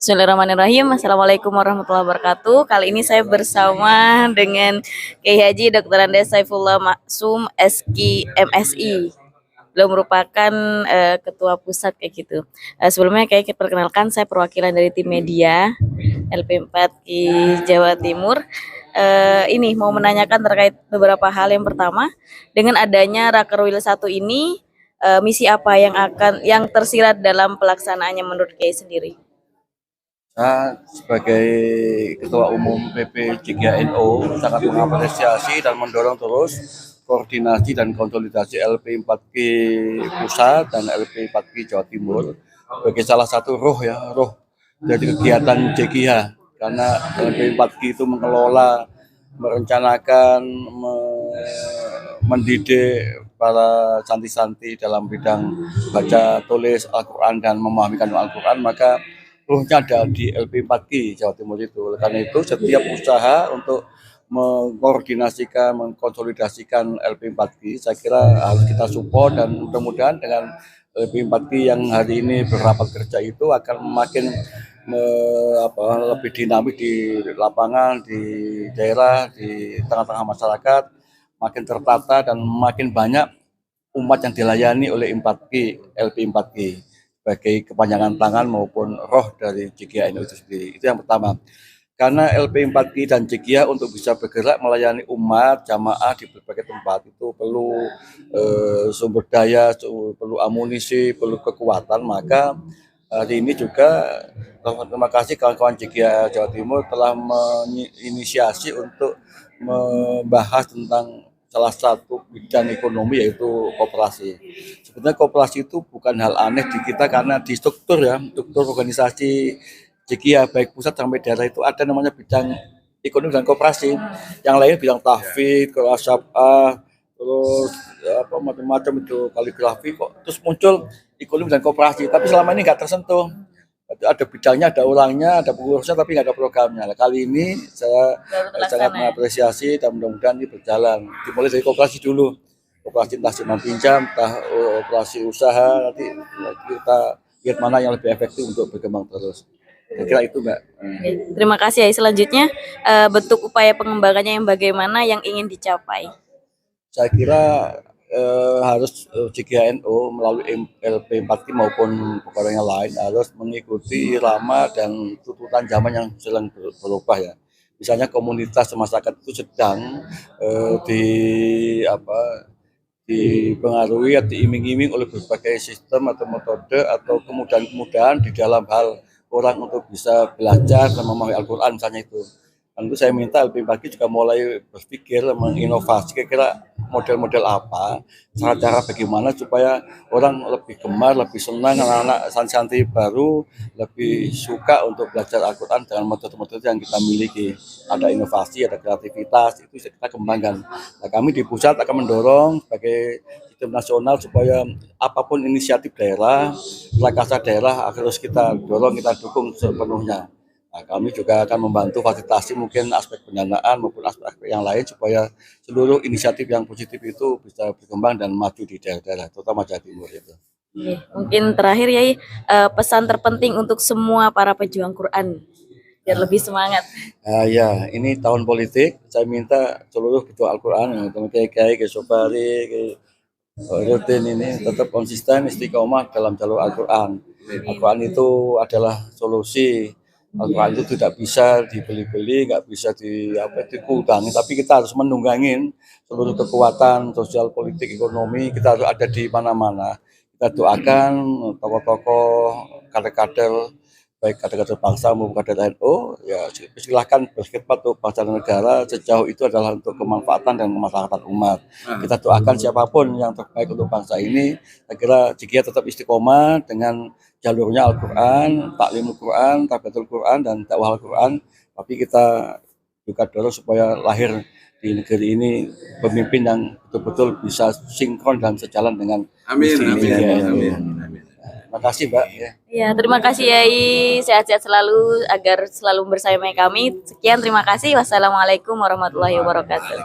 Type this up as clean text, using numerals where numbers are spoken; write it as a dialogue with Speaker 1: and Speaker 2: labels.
Speaker 1: Bismillahirrahmanirrahim. Assalamualaikum warahmatullahi wabarakatuh. Kali ini saya bersama dengan Kiai Haji Dr. Andes Saifullah Maksum SK MSI. Beliau merupakan ketua pusat kayak gitu. Sebelumnya kayak perkenalkan, saya perwakilan dari tim media LP4 di Jawa Timur. Ini mau menanyakan terkait beberapa hal. Yang pertama, dengan adanya Rakerwil 1 ini, misi apa yang tersirat dalam pelaksanaannya menurut Kiai sendiri?
Speaker 2: Saya sebagai Ketua Umum PP CGNO sangat mengapresiasi dan mendorong terus koordinasi dan konsolidasi LP4G Pusat dan LP4G Jawa Timur sebagai salah satu roh dari kegiatan JGH, karena LP4G itu mengelola, merencanakan, mendidik para santri-santri dalam bidang baca tulis Al-Quran dan memahamikan Al-Quran, maka ruhnya ada di LP4G Jawa Timur itu. Oleh karena itu setiap usaha untuk mengkoordinasikan, mengkonsolidasikan LP4G saya kira harus kita support, dan mudah-mudahan dengan LP4G yang hari ini berapat kerja itu akan makin lebih dinamis di lapangan, di daerah, di tengah-tengah masyarakat, makin tertata dan makin banyak umat yang dilayani oleh LP4G sebagai kepanjangan tangan maupun roh dari JGN itu sendiri. Itu yang pertama. Karena LP4G dan JGH untuk bisa bergerak melayani umat jamaah di berbagai tempat itu perlu sumber daya, perlu amunisi, perlu kekuatan. Maka hari ini juga terima kasih kawan-kawan JGH Jawa Timur telah menginisiasi untuk membahas tentang salah satu bidang ekonomi, yaitu koperasi. Sebenarnya koperasi itu bukan hal aneh di kita, karena di struktur organisasi JGH baik pusat sampai daerah itu ada namanya bidang ekonomi dan koperasi. Yang lain bidang tahfidz, kelasabah, terus macam-macam itu kaligrafi kok. Terus muncul ekonomi dan koperasi, tapi selama ini nggak tersentuh. Ada bidangnya, ada orangnya, ada pengurusnya, tapi nggak ada programnya. Nah, kali ini saya sangat mengapresiasi dan mudah-mudahan ini berjalan. Dimulai dari koperasi dulu, koperasi entah simpan pinjam, entah operasi usaha, nanti kita lihat mana yang lebih efektif untuk berkembang terus. Saya kira itu, Mbak.
Speaker 1: Terima kasih ya. Selanjutnya, bentuk upaya pengembangannya yang bagaimana yang ingin dicapai?
Speaker 2: Saya kira harus JGNO melalui LP4G maupun pekerjaan yang lain harus mengikuti irama dan tuntutan zaman yang sedang berubah ya. Misalnya komunitas masyarakat itu sedang dipengaruhi atau diiming-iming oleh berbagai sistem atau metode atau kemudahan-kemudahan di dalam hal orang untuk bisa belajar dan memahami Al-Quran misalnya itu. Tentu saya minta LP4G juga mulai berpikir menginovasi kira-kira model-model apa, cara-cara bagaimana supaya orang lebih gemar, lebih senang, anak-anak santri baru lebih suka untuk belajar Al-Quran dengan metode-metode yang kita miliki. Ada inovasi, ada kreativitas, itu kita kembangkan. Nah, kami di pusat akan mendorong sebagai sistem nasional supaya apapun inisiatif daerah, prakarsa daerah harus kita dorong, kita dukung sepenuhnya. Nah, kami juga akan membantu fasilitasi mungkin aspek pendanaan maupun aspek yang lain supaya seluruh inisiatif yang positif itu bisa berkembang dan maju di daerah-daerah, terutama Jawa Timur itu.
Speaker 1: Mungkin terakhir ya, pesan terpenting untuk semua para pejuang Quran biar lebih semangat.
Speaker 2: Ya, ini tahun politik. Saya minta seluruh pejuang Al-Quran, teman kiai, Sobari, rutin ini tetap konsisten istiqomah dalam jalur Al-Quran. Al-Quran itu adalah solusi. Al-Quran itu tidak bisa dibeli-beli, nggak bisa dikurangi, tapi kita harus menunggangin seluruh kekuatan sosial, politik, ekonomi. Kita harus ada di mana-mana. Kita doakan tokoh-tokoh, kader-kader, baik kader-kader bangsa maupun kader NU, ya silahkan berkhidmat untuk bangsa dan negara. Sejauh itu adalah untuk kemanfaatan dan kemaslahatan umat. Kita doakan siapapun yang terbaik untuk bangsa ini. Saya kira jika tetap istiqomah dengan jalurnya Al-Quran, taklimul Quran, tarbiyatul Quran, dan dakwah Al-Quran. Tapi kita juga dorong supaya lahir di negeri ini pemimpin yang betul-betul bisa sinkron dan sejalan dengan
Speaker 3: misi ini.
Speaker 2: Terima kasih, Mbak.
Speaker 1: Ya, terima kasih Yai. Sehat-sehat selalu agar selalu bersama kami. Sekian, terima kasih. Wassalamualaikum warahmatullahi wabarakatuh.